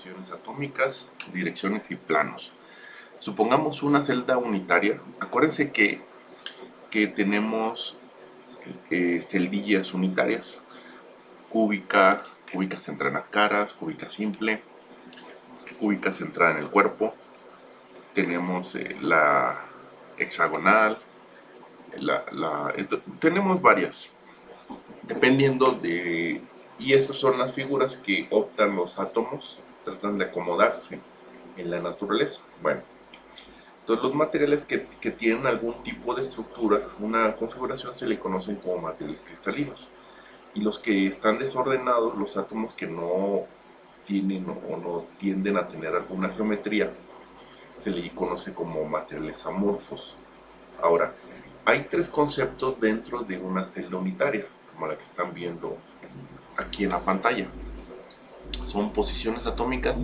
posiciones atómicas, direcciones y planos. Supongamos una celda unitaria. Acuérdense que tenemos celdillas unitarias, cúbica, cúbica centrada en las caras, cúbica simple, cúbica centrada en el cuerpo. Tenemos la hexagonal, tenemos varias, dependiendo de... Y esas son las figuras que optan los átomos, tratan de acomodarse en la naturaleza. Bueno, entonces los materiales que tienen algún tipo de estructura, una configuración, se le conocen como materiales cristalinos. Y los que están desordenados, los átomos que no tienen o no tienden a tener alguna geometría, se le conoce como materiales amorfos. Ahora, hay tres conceptos dentro de una celda unitaria, como la que están viendo aquí en la pantalla. Son posiciones atómicas,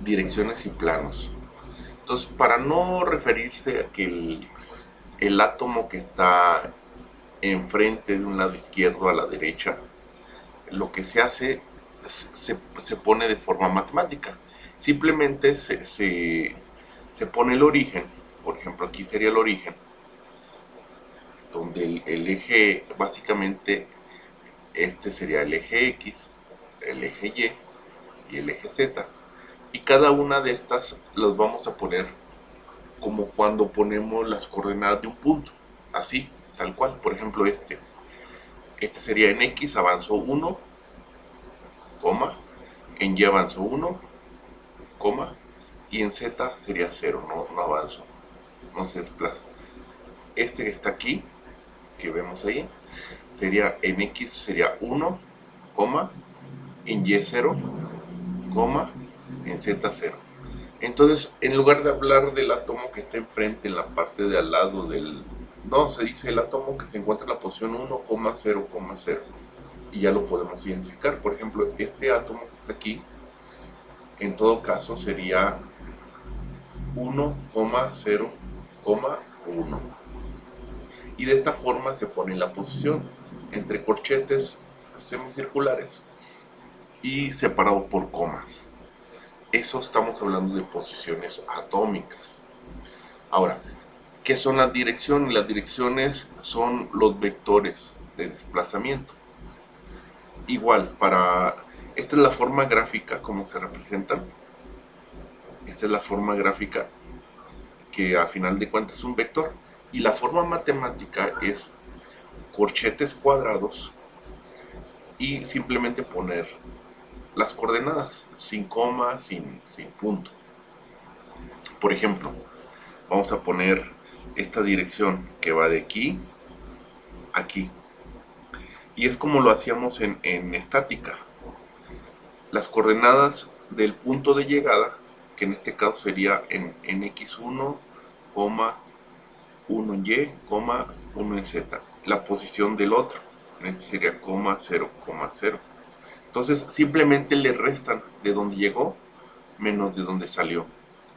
direcciones y planos. Entonces, para no referirse a que el átomo que está enfrente de un lado izquierdo a la derecha, lo que se hace se pone de forma matemática. Simplemente se pone el origen. Por ejemplo, aquí sería el origen, donde el eje, básicamente, este sería el eje X, el eje Y el eje Z. Y cada una de estas las vamos a poner como cuando ponemos las coordenadas de un punto, así, tal cual. Por ejemplo, este sería en X avanzo 1, en Y avanzo 1, y en Z sería 0, no avanzo, no se desplaza. Este que está aquí, que vemos ahí, sería en X sería 1, en Y 0, en Z 0. Entonces, en lugar de hablar del átomo que está enfrente, en la parte de al lado del... No, se dice el átomo que se encuentra en la posición 1,0,0. Y ya lo podemos identificar. Por ejemplo, este átomo que está aquí, en todo caso sería 1,0,1. Y de esta forma se pone la posición entre corchetes semicirculares y separado por comas. Eso estamos hablando de posiciones atómicas. Ahora, ¿qué son las direcciones? Las direcciones son los vectores de desplazamiento. Igual, esta es la forma gráfica como se representa. Esta es la forma gráfica que a final de cuentas es un vector. Y la forma matemática es corchetes cuadrados y simplemente poner las coordenadas, sin coma, sin punto. Por ejemplo, vamos a poner esta dirección que va de aquí a aquí. Y es como lo hacíamos en estática. Las coordenadas del punto de llegada, que en este caso sería en x1, 1 en y, 1 en z. La posición del otro, en este sería 0, 0. Entonces simplemente le restan de donde llegó menos de donde salió.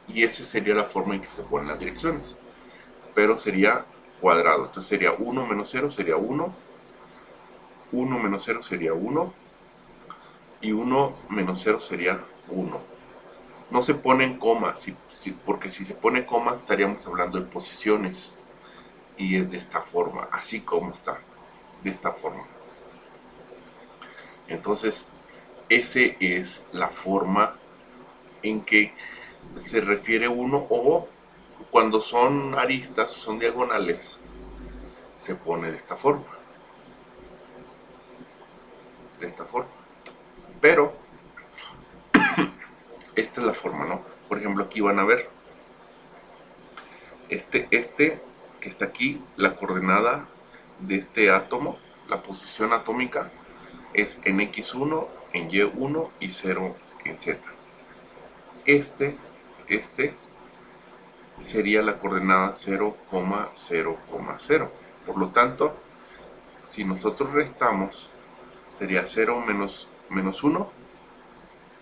Y esa sería la forma en que se ponen las direcciones. Pero sería cuadrado. Entonces sería 1 menos 0 sería 1. 1 menos 0 sería 1. Y 1 menos 0 sería 1. No se ponen comas, porque si se pone coma estaríamos hablando de posiciones. Y es de esta forma, así como está, de esta forma. Entonces, esa es la forma en que se refiere uno, o cuando son aristas, son diagonales, se pone de esta forma. De esta forma. Pero, esta es la forma, ¿no? Por ejemplo, aquí van a ver, este que está aquí, la coordenada de este átomo, la posición atómica, es en x1, en y1 y 0 en z. Este sería la coordenada 0,0,0. Por lo tanto, si nosotros restamos, sería 0 menos 1,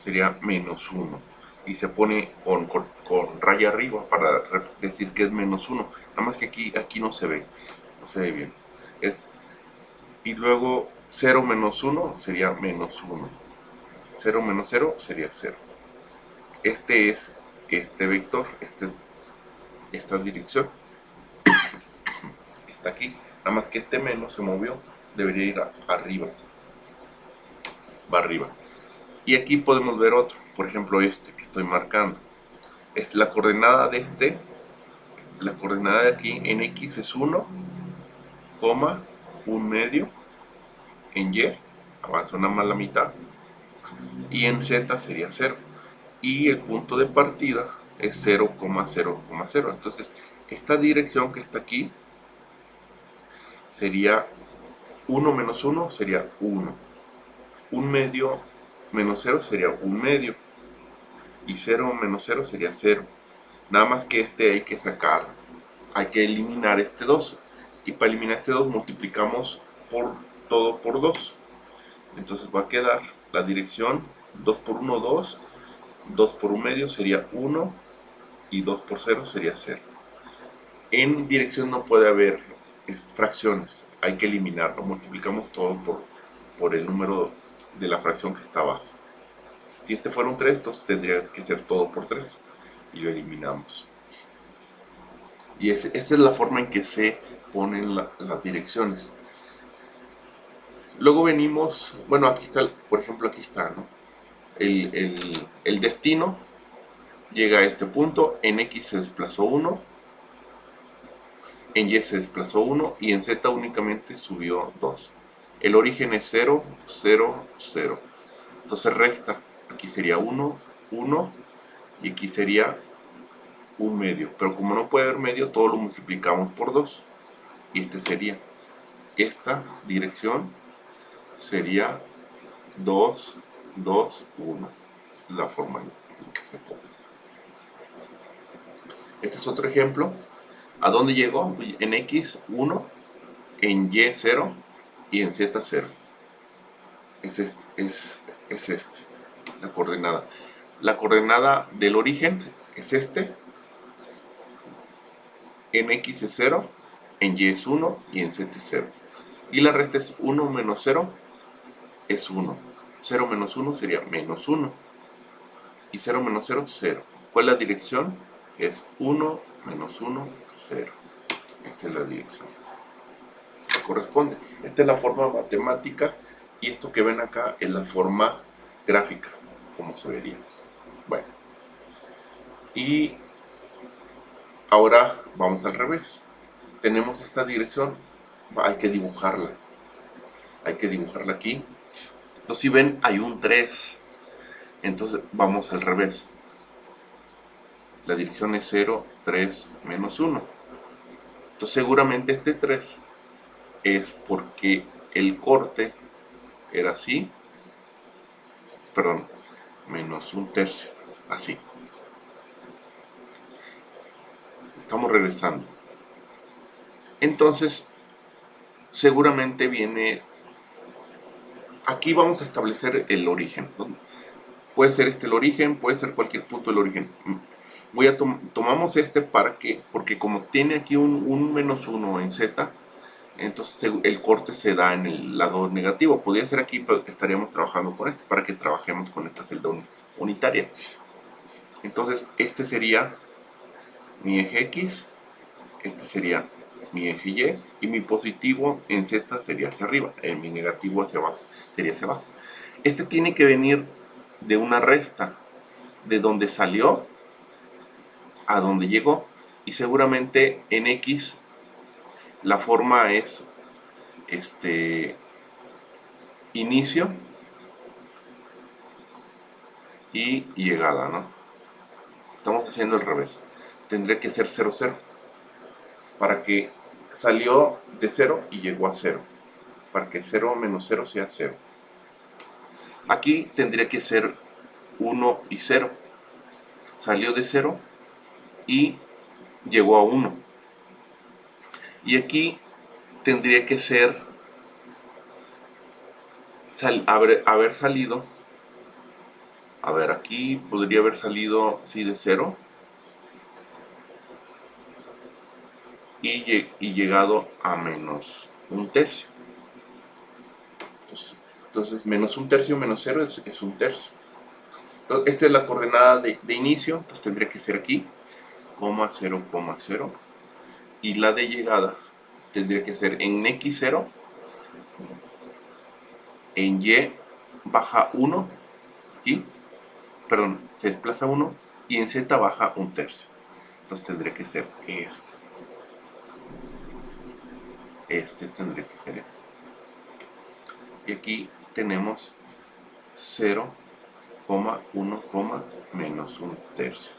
sería menos 1. Y se pone con raya arriba para decir que es menos 1. Nada más que aquí no se ve bien. Y luego 0 menos 1 sería menos 1. 0 menos 0 sería 0. Este es este vector, esta dirección. Está aquí. Nada más que este menos se movió. Debería ir arriba. Va arriba. Y aquí podemos ver otro. Por ejemplo, este que estoy marcando. La coordenada de la coordenada de aquí en X es 1, 1 medio. En Y avanza una más la mitad. Y en Z sería 0. Y el punto de partida es 0,0,0. Entonces, esta dirección que está aquí sería 1 menos 1 sería 1. 1 medio menos 0 sería 1 medio. Y 0 menos 0 sería 0. Nada más que hay que sacar, hay que eliminar este 2. Y para eliminar este 2 multiplicamos por todo por 2. Entonces va a quedar la dirección 2 por 1, 2. 2 por 1 medio sería 1. Y 2 por 0 sería 0. En dirección no puede haber fracciones. Hay que eliminarlo. Multiplicamos todo por el número de la fracción que está abajo. Si este fuera un 3, entonces tendría que ser todo por 3. Y lo eliminamos. Y esa es la forma en que se ponen las direcciones. Luego venimos, bueno, aquí está, por ejemplo, aquí está, ¿no? El destino llega a este punto, en X se desplazó 1, en Y se desplazó 1 y en Z únicamente subió 2. El origen es 0, 0, 0. Entonces resta, aquí sería 1, 1 y aquí sería 1 medio. Pero como no puede haber medio, todo lo multiplicamos por 2. Y esta dirección sería 2, 2, 1. Esta es la forma en que se pone. Este es otro ejemplo. ¿A dónde llegó? En X 1, en Y 0 y en Z 0. Es este, la coordenada. La coordenada del origen es este. En X es 0, en Y es 1 y en Z es 0. Y la resta es 1 menos 0 es 1. 0 menos 1 sería menos 1. Y 0 menos 0, 0. ¿Cuál es la dirección? Es 1 menos 1, 0. Esta es la dirección que corresponde. Esta es la forma matemática y esto que ven acá es la forma gráfica, como se vería. Bueno, y ahora vamos al revés. Tenemos esta dirección, hay que dibujarla. Hay que dibujarla aquí. Entonces, si ven, hay un 3. Entonces, vamos al revés. La dirección es 0, 3, menos 1. Entonces, seguramente este 3 es porque el corte era así. Perdón, menos un tercio. Así. Estamos regresando. Entonces, seguramente viene... Aquí vamos a establecer el origen, ¿no? Puede ser este el origen, puede ser cualquier punto del origen. Tomamos este porque como tiene aquí un menos 1 en Z, entonces el corte se da en el lado negativo. Podría ser aquí, pero estaríamos trabajando con este para que trabajemos con esta celda unitaria. Entonces este sería mi eje X, este sería mi eje Y mi positivo en Z sería hacia arriba, mi negativo hacia abajo sería hacia abajo. Este tiene que venir de una resta, de donde salió a donde llegó, y seguramente en X la forma es inicio y llegada, ¿no? Estamos haciendo al revés. Tendría que ser 0, 0 para que salió de 0 y llegó a 0, para que 0 menos 0 sea 0. Aquí tendría que ser 1 y 0. Salió de 0 y llegó a 1. Y aquí tendría que ser haber salido. A ver, aquí podría haber salido, sí, de 0 y llegado a menos un tercio. Entonces menos un tercio menos 0 es un tercio. Esta es la coordenada de inicio, entonces tendría que ser aquí, coma 0, 0. Y la de llegada tendría que ser en x0, en y baja 1, aquí, perdón, se desplaza 1, y en z baja 1/3. Entonces tendría que ser este. Este tendría que ser este. Y aquí tenemos 0, 1, menos 1/3.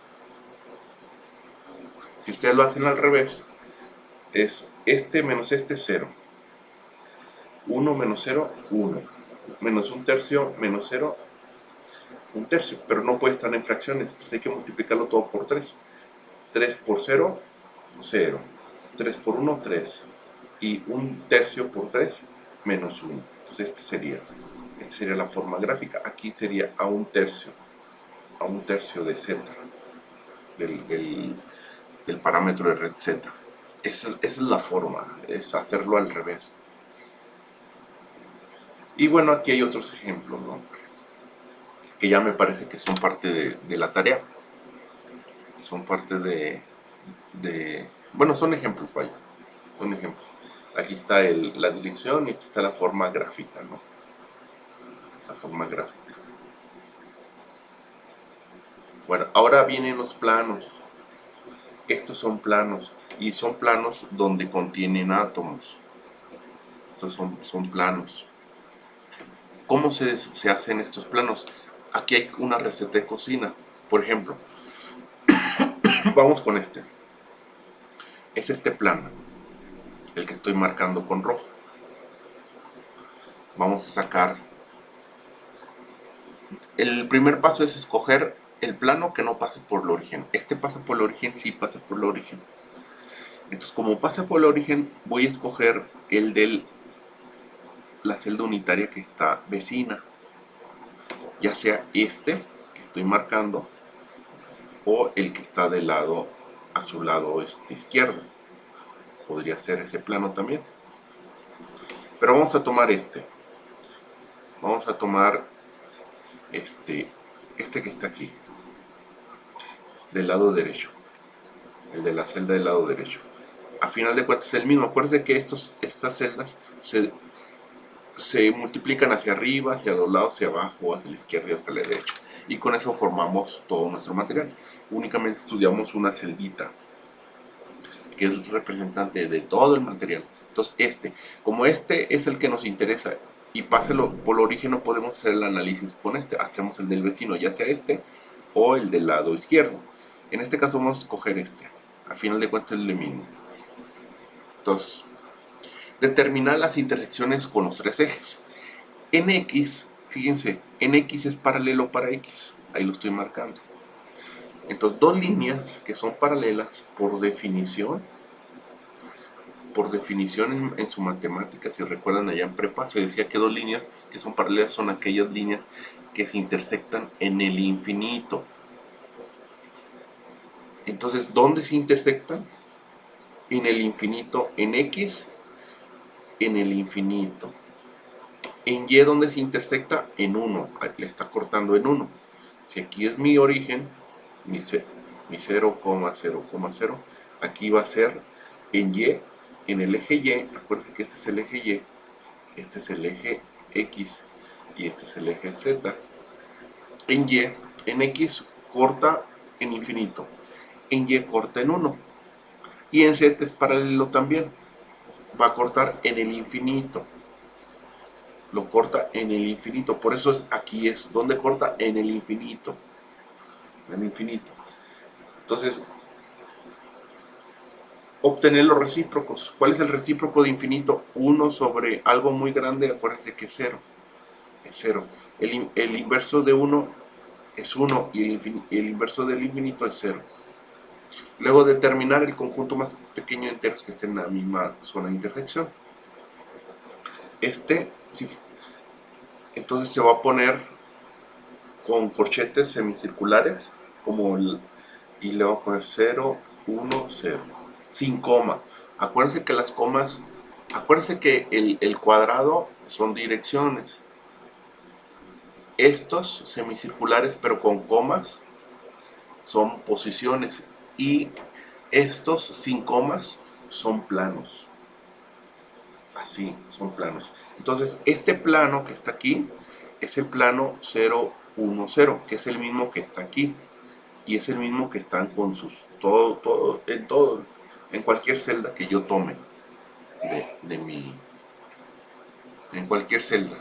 Si ustedes lo hacen al revés, es este menos este 0. 1 menos 0, 1. Menos 1/3 menos 0, 1/3. Pero no puede estar en fracciones, entonces hay que multiplicarlo todo por 3. 3 por 0, 0. 3 por 1, 3. Y 1/3 por 3, menos 1. Entonces esta sería la forma gráfica. Aquí sería a 1/3 de z, del parámetro de red z. Esa es la forma, es hacerlo al revés. Y bueno, aquí hay otros ejemplos, ¿no? Que ya me parece que son parte de la tarea. Son parte bueno, son ejemplos, vaya. Son ejemplos. Aquí está la dirección y aquí está la forma gráfica, ¿no? La forma gráfica. Bueno, ahora vienen los planos. Estos son planos. Y son planos donde contienen átomos. Estos son planos. ¿Cómo se hacen estos planos? Aquí hay una receta de cocina. Por ejemplo, vamos con este. Es este plano, el que estoy marcando con rojo. Vamos a sacar. El primer paso es escoger el plano que no pase por el origen. Este pasa por el origen, sí pasa por el origen. Entonces, como pasa por el origen, voy a escoger el de la celda unitaria que está vecina. Ya sea este que estoy marcando o el que está del lado, a su lado izquierdo. Podría ser ese plano también. Pero vamos a tomar este. Vamos a tomar este que está aquí, del lado derecho, el de la celda del lado derecho. A final de cuentas es el mismo. Acuérdense que estas celdas se multiplican hacia arriba, hacia los lados, hacia abajo, hacia la izquierda y hacia la derecha. Y con eso formamos todo nuestro material. Únicamente estudiamos una celdita, que es representante de todo el material. Entonces como este es el que nos interesa y páselo por el origen, no podemos hacer el análisis con este. Hacemos el del vecino, ya sea este o el del lado izquierdo. En este caso vamos a escoger este. A final de cuentas es lo mismo. Entonces, determinar las intersecciones con los tres ejes. En X, fíjense, en X es paralelo para X. Ahí lo estoy marcando. Entonces, dos líneas que son paralelas por definición en su matemática, si recuerdan allá en prepa, se decía que dos líneas que son paralelas son aquellas líneas que se intersectan en el infinito. Entonces, ¿dónde se intersectan? En el infinito, en X, en el infinito. En Y, ¿dónde se intersecta? En 1, le está cortando en 1. Si aquí es mi origen, mi 0, 0, 0, aquí va a ser en Y, en el eje Y. Acuérdense que este es el eje Y, este es el eje X y este es el eje Z. En Y, en X corta en infinito, en Y corta en 1 y en Z es paralelo también, va a cortar en el infinito, lo corta en el infinito, por eso aquí es donde corta en el infinito, Entonces, obtener los recíprocos. ¿Cuál es el recíproco de infinito? 1 sobre algo muy grande, acuérdense que es 0. Es 0. El inverso de 1 es 1 y el inverso del infinito es 0. Luego determinar el conjunto más pequeño de enteros que esté en la misma zona de intersección. Entonces se va a poner con corchetes semicirculares y le va a poner 0, 1, 0. Sin coma. Acuérdense que las comas, acuérdense que el cuadrado son direcciones. Estos semicirculares pero con comas son posiciones y estos sin comas son planos. Así, son planos. Entonces, este plano que está aquí es el plano 0, 1, 0, que es el mismo que está aquí. Y es el mismo que están con sus, todo, en cualquier celda que yo tome en cualquier celda.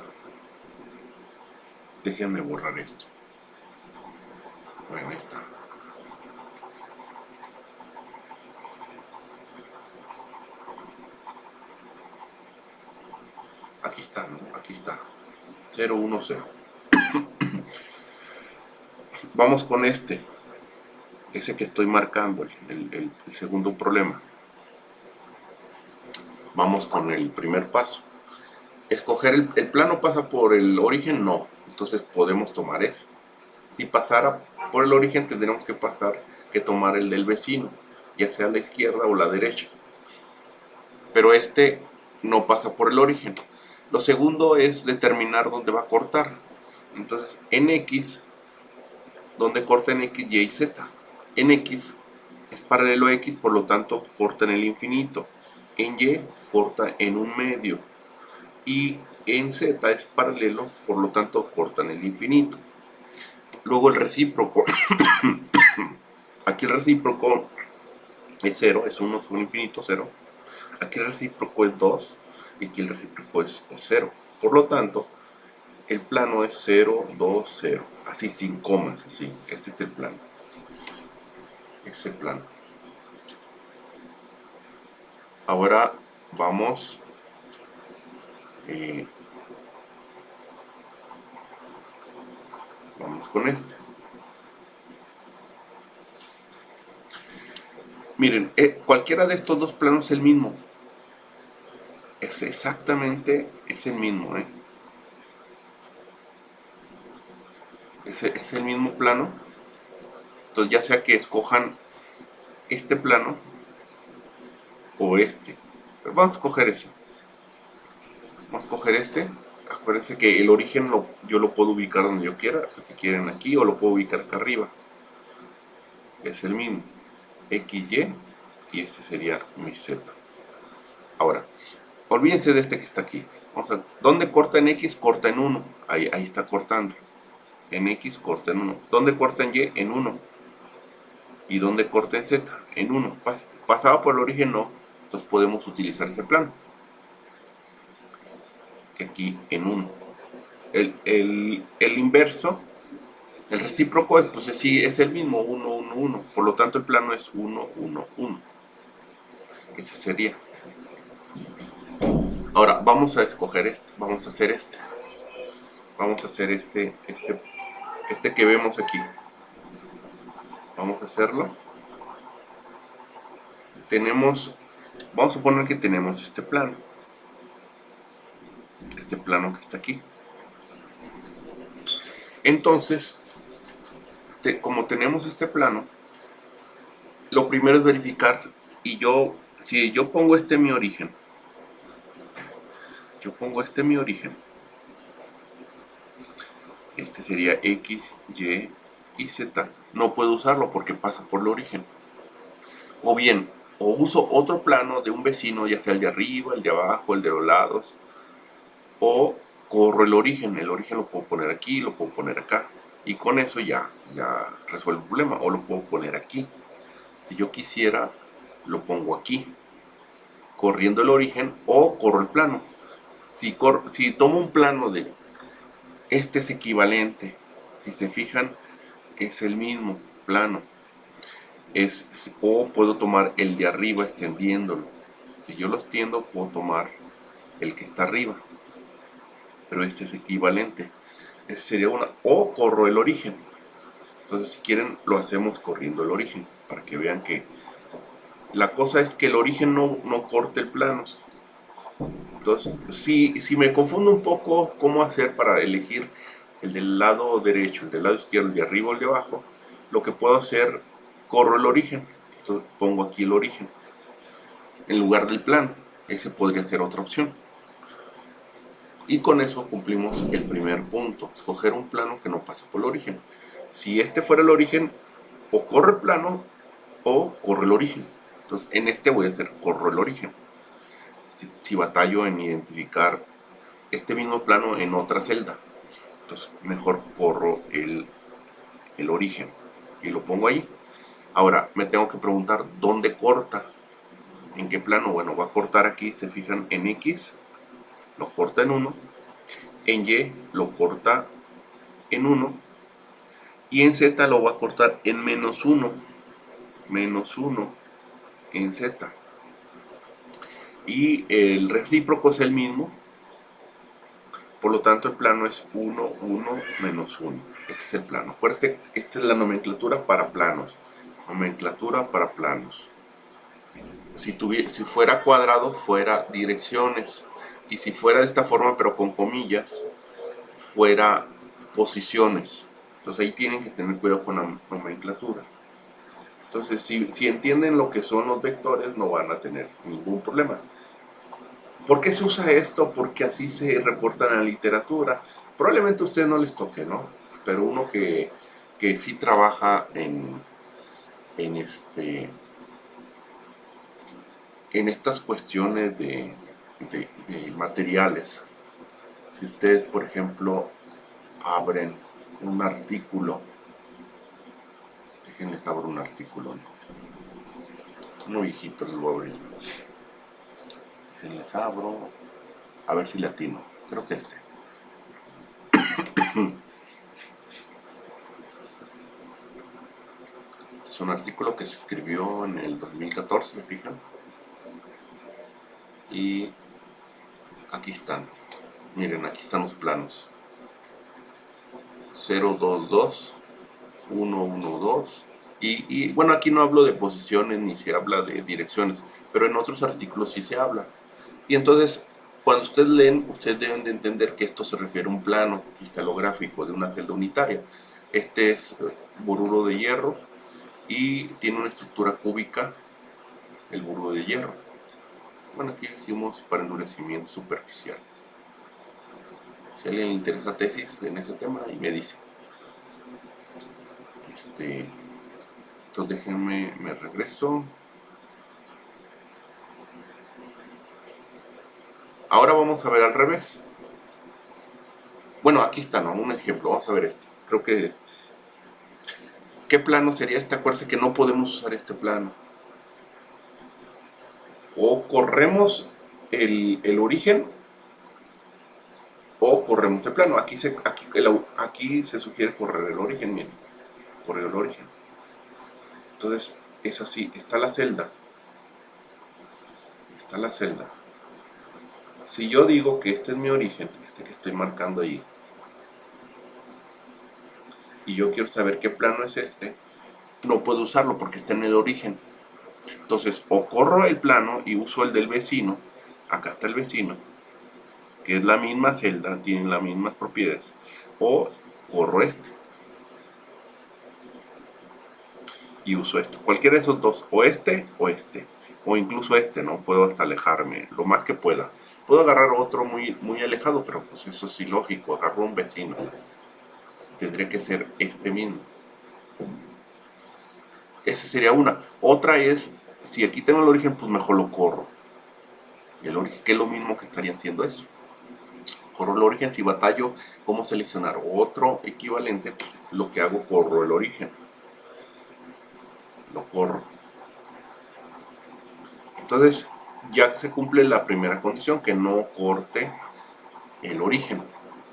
Déjenme borrar esto. Bueno, ahí está. Aquí está, ¿no? Aquí está. 0, 1, 0. Vamos con ese que estoy marcando, el segundo problema. Vamos con el primer paso. Escoger el plano pasa por el origen, no. Entonces podemos tomar ese. Si pasara por el origen tendríamos que tomar el del vecino, ya sea la izquierda o la derecha. Pero este no pasa por el origen. Lo segundo es determinar dónde va a cortar. Entonces, en X, donde corta en X, Y y Z. En X es paralelo a X, por lo tanto corta en el infinito. En Y corta en un medio. Y en Z es paralelo, por lo tanto corta en el infinito. Luego el recíproco. Aquí el recíproco es 0, es 1, es un infinito, 0. Aquí el recíproco es 2 y aquí el recíproco es 0. Por lo tanto, el plano es 0, 2, 0. Así, sin comas, así. Este es el plano. Es el plano. Ahora vamos vamos con este. Miren, cualquiera de estos dos planos es el mismo. Es exactamente, es el mismo, es el mismo plano. Entonces ya sea que escojan este plano o este. Pero vamos a escoger ese. Vamos a escoger este. Acuérdense que el origen yo lo puedo ubicar donde yo quiera, si quieren aquí, o lo puedo ubicar acá arriba. Es el mismo. X, y este sería mi Z. Ahora, olvídense de este que está aquí. Vamos a ver, ¿dónde corta en X? Corta en 1. Ahí está cortando. En X corta en 1. ¿Dónde corta en Y? En 1. ¿Y dónde corta en Z? En 1. Pasaba por el origen, no. Entonces podemos utilizar ese plano. Aquí en 1. El inverso, el recíproco, pues sí, es el mismo, 1, 1, 1. Por lo tanto, el plano es 1, 1, 1. Ese sería. Ahora, vamos a escoger este. Vamos a hacer este. Vamos a hacer este que vemos aquí. Vamos a hacerlo. Vamos a suponer que tenemos este plano. Este plano que está aquí. Entonces, como tenemos este plano, lo primero es verificar, si yo pongo mi origen, este sería X, Y y Z, no puedo usarlo porque pasa por el origen. O bien, o uso otro plano de un vecino, ya sea el de arriba, el de abajo, el de los lados, o corro el origen lo puedo poner aquí, lo puedo poner acá, y con eso ya resuelvo el problema. O lo puedo poner aquí, si yo quisiera lo pongo aquí, corriendo el origen, o corro el plano. Si tomo un plano de este es equivalente, si se fijan es el mismo plano, o puedo tomar el de arriba extendiéndolo. Si yo lo extiendo puedo tomar el que está arriba, pero este es equivalente. Ese sería una. O corro el origen. Entonces si quieren lo hacemos corriendo el origen, para que vean que la cosa es que el origen no corte el plano. Entonces si me confundo un poco cómo hacer para elegir el del lado derecho, el del lado izquierdo, el de arriba o el de abajo, lo que puedo hacer, corro el origen. Entonces pongo aquí el origen en lugar del plano. Ese podría ser otra opción. Y con eso cumplimos el primer punto, escoger un plano que no pase por el origen. Si este fuera el origen, o corre el plano o corre el origen. Entonces en este voy a hacer corro el origen. Si batallo en identificar este mismo plano en otra celda, entonces mejor corro el origen y lo pongo ahí. Ahora me tengo que preguntar dónde corta, en qué plano. Bueno, va a cortar aquí, se fijan en X, lo corta en 1, en Y lo corta en 1 y en Z lo va a cortar en -1, -1 en Z. Y el recíproco es el mismo, por lo tanto el plano es 1, 1, -1. Este es el plano. Acuérdense, esta es la nomenclatura para planos. Nomenclatura para planos. Si fuera cuadrado, fuera direcciones. Y si fuera de esta forma, pero con comillas, fuera posiciones. Entonces ahí tienen que tener cuidado con la nomenclatura. Entonces, si entienden lo que son los vectores, no van a tener ningún problema. ¿Por qué se usa esto? Porque así se reporta en la literatura. Probablemente a ustedes no les toque, ¿no? Pero uno que sí trabaja en estas cuestiones de materiales. Si ustedes, por ejemplo, abren un artículo, déjenles abro un artículo, ¿no? Uno viejito les voy a abrir. Déjenles abro, a ver si le atino. Creo que este. Es un artículo que se escribió en el 2014, ¿se fijan? Y aquí están. Miren, aquí están los planos. 022, 112. Y bueno, aquí no hablo de posiciones ni se habla de direcciones, pero en otros artículos sí se habla. Y entonces, cuando ustedes leen, ustedes deben de entender que esto se refiere a un plano cristalográfico de una celda unitaria. Este es boruro de hierro y tiene una estructura cúbica, el boruro de hierro. Bueno, aquí decimos para endurecimiento superficial. Si a alguien le interesa tesis en ese tema, y me dice. Entonces déjenme, me regreso. Ahora vamos a ver al revés. Bueno, aquí está, ¿no? Un ejemplo. Vamos a ver este. Creo que... ¿Qué plano sería este? Acuérdense que no podemos usar este plano. O corremos el origen o corremos el plano. Aquí se sugiere correr el origen, miren. Correr el origen. Entonces, es así. Está la celda. Está la celda. Si yo digo que este es mi origen, este que estoy marcando ahí, y yo quiero saber qué plano es este, no puedo usarlo porque está en el origen. Entonces, o corro el plano y uso el del vecino, acá está el vecino, que es la misma celda, tienen las mismas propiedades, o corro este y uso esto. Cualquiera de esos dos, o este, o incluso este, ¿no? Puedo hasta alejarme lo más que pueda. Puedo agarrar otro muy, muy alejado, pero pues eso es ilógico, agarro un vecino. Tendría que ser este mismo. Esa sería una. Otra es, si aquí tengo el origen, pues mejor lo corro. Y el origen, que es lo mismo que estaría haciendo eso. Corro el origen. Si batallo cómo seleccionar otro equivalente, pues lo que hago, corro el origen. Lo corro. Entonces, ya se cumple la primera condición, que no corte el origen.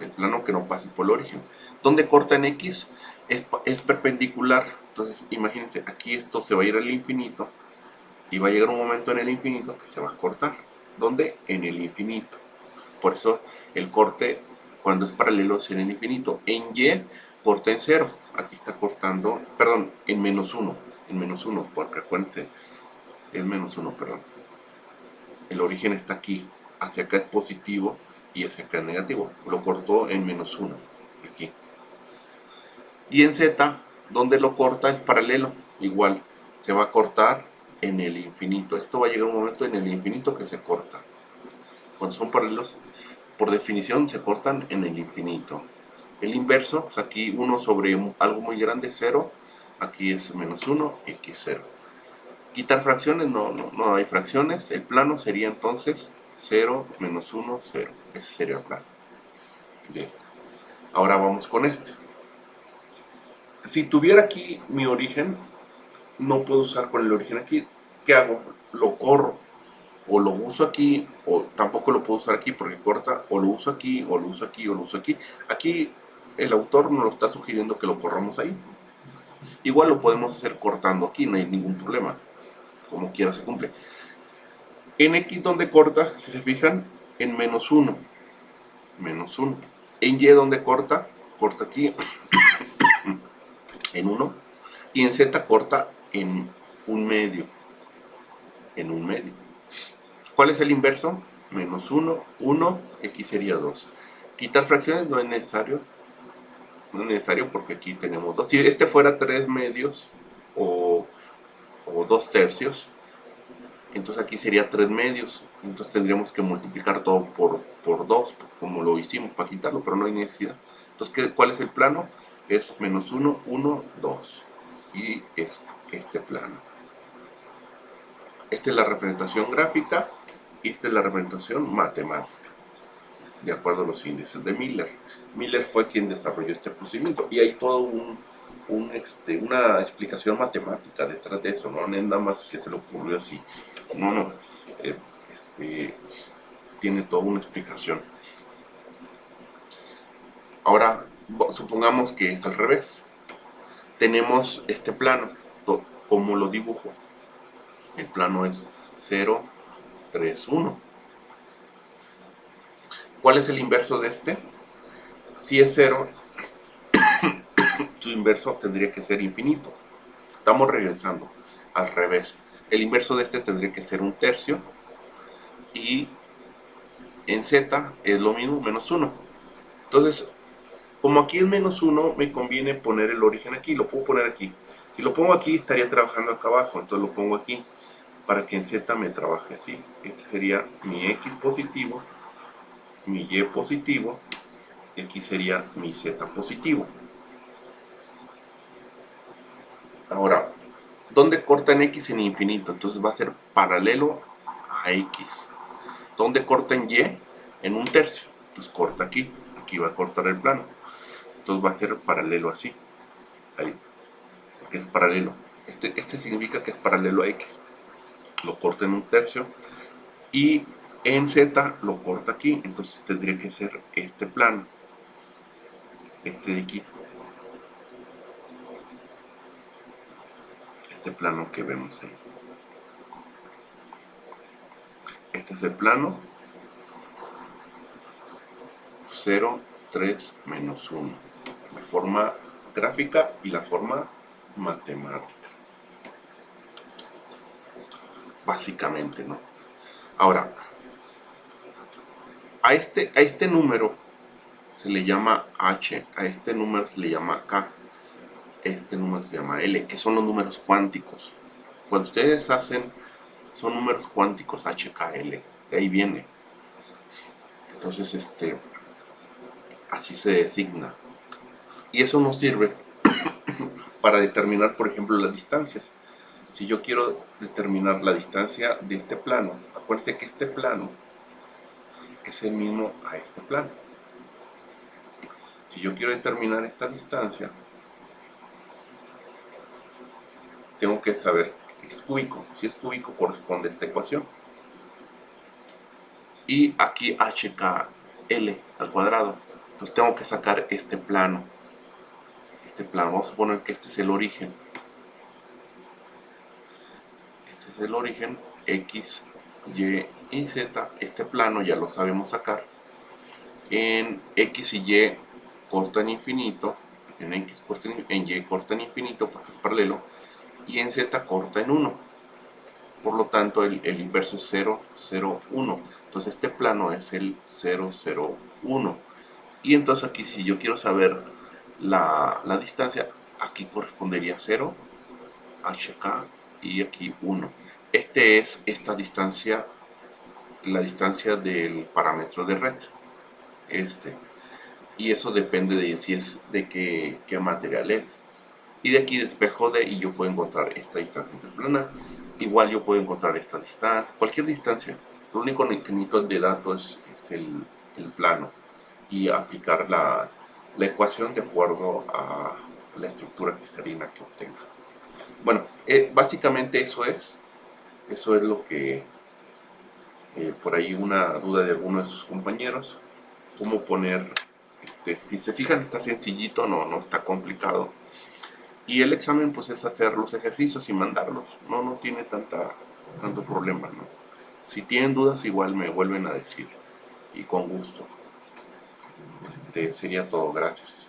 El plano que no pase por el origen. ¿Dónde corta en X? Es perpendicular. Entonces, imagínense, aquí esto se va a ir al infinito y va a llegar un momento en el infinito que se va a cortar. ¿Dónde? En el infinito. Por eso el corte, cuando es paralelo, es en el infinito. En Y, corta en 0. Aquí está cortando, perdón, en -1. En -1, porque acuérdense, es -1, perdón. El origen está aquí. Hacia acá es positivo y hacia acá es negativo. Lo cortó en -1. Aquí. Y en Z, donde lo corta es paralelo, igual, se va a cortar en el infinito. Esto va a llegar un momento en el infinito que se corta. Cuando son paralelos, por definición se cortan en el infinito. El inverso, pues aquí 1 sobre algo muy grande, 0. Aquí es menos 1, x 0. Quitar fracciones, no hay fracciones. El plano sería entonces 0, menos 1, 0. Ese sería el plano. Bien. Ahora vamos con este. Si tuviera aquí mi origen, no puedo usar con el origen aquí. ¿Qué hago? Lo corro. O lo uso aquí, o tampoco lo puedo usar aquí porque corta. O lo uso aquí, o lo uso aquí, o lo uso aquí. Aquí el autor nos lo está sugiriendo que lo corramos ahí. Igual lo podemos hacer cortando aquí, no hay ningún problema. Como quiera se cumple. En X donde corta, si se fijan, en menos 1. Menos 1. En Y donde corta, corta aquí en 1. Y en Z corta en un medio. En un medio. ¿Cuál es el inverso? Menos 1, 1, X sería 2. Quitar fracciones no es necesario. No es necesario porque aquí tenemos 2. Si este fuera 3 medios o 2 tercios, entonces aquí sería 3 medios. Entonces tendríamos que multiplicar todo por 2, como lo hicimos para quitarlo, pero no hay necesidad. Entonces, ¿cuál es el plano? Es menos 1, 1, 2. Y es este plano. Esta es la representación gráfica y esta es la representación matemática, de acuerdo a los índices de Miller. Miller fue quien desarrolló este procedimiento y hay todo una explicación matemática detrás de eso, no es nada más que se le ocurrió así. No, tiene toda una explicación. Ahora, supongamos que es al revés. Tenemos este plano, como lo dibujo. El plano es 0, 3, 1. ¿Cuál es el inverso de este? Si es 0, su inverso tendría que ser infinito. Estamos regresando al revés. El inverso de este tendría que ser un tercio. Y en Z es lo mismo, menos 1. Entonces, como aquí es menos 1, me conviene poner el origen aquí. Lo puedo poner aquí. Si lo pongo aquí, estaría trabajando acá abajo. Entonces lo pongo aquí para que en Z me trabaje así. Este sería mi X positivo, mi Y positivo, y aquí sería mi Z positivo. Ahora, ¿dónde corta en X? En infinito, entonces va a ser paralelo a X. ¿Dónde corta en Y? En un tercio, entonces corta aquí, aquí va a cortar el plano. Entonces va a ser paralelo así, ahí, porque es paralelo. Este significa que es paralelo a X. Lo corta en un tercio y en Z lo corta aquí, entonces tendría que ser este plano, este de aquí, este plano que vemos ahí. Este es el plano 0, 3, menos 1. La forma gráfica y la forma matemática. Básicamente, ¿no? Ahora, a este número se le llama H, a este número se le llama K, este número se llama L, que son los números cuánticos. Cuando ustedes hacen, son números cuánticos, H, K, L, de ahí viene. Entonces, así se designa. Y eso nos sirve para determinar, por ejemplo, las distancias. Si yo quiero determinar la distancia de este plano, acuérdense que este plano es el mismo a este plano. Si yo quiero determinar esta distancia, tengo que saber que es cúbico. Si es cúbico, corresponde a esta ecuación. Y aquí HKL al cuadrado. Entonces tengo que sacar este plano. Este plano, vamos a suponer que este es el origen. Este es el origen, X, Y y Z. Este plano ya lo sabemos sacar. En X y Y cortan infinito, en X corta en Y corta en infinito porque es paralelo, y en Z corta en 1. Por lo tanto, el inverso es 0, 0, 1. Entonces este plano es el 0, 0, 1. Y entonces aquí, si yo quiero saber la distancia, aquí correspondería 0, HK, y aquí 1. Es esta distancia, la distancia del parámetro de red. y eso depende de si es de qué material es. Y de aquí despejo de, y yo puedo encontrar esta distancia interplana. Igual yo puedo encontrar esta distancia, cualquier distancia. Lo único que necesito de datos es el plano y aplicar la ecuación de acuerdo a la estructura cristalina que obtenga. Bueno, básicamente eso es lo que, por ahí una duda de alguno de sus compañeros, cómo poner, si se fijan está sencillito, no está complicado. Y el examen pues es hacer los ejercicios y mandarlos, no tiene tanto problema, ¿no? Si tienen dudas igual me vuelven a decir y con gusto. Sería todo, gracias.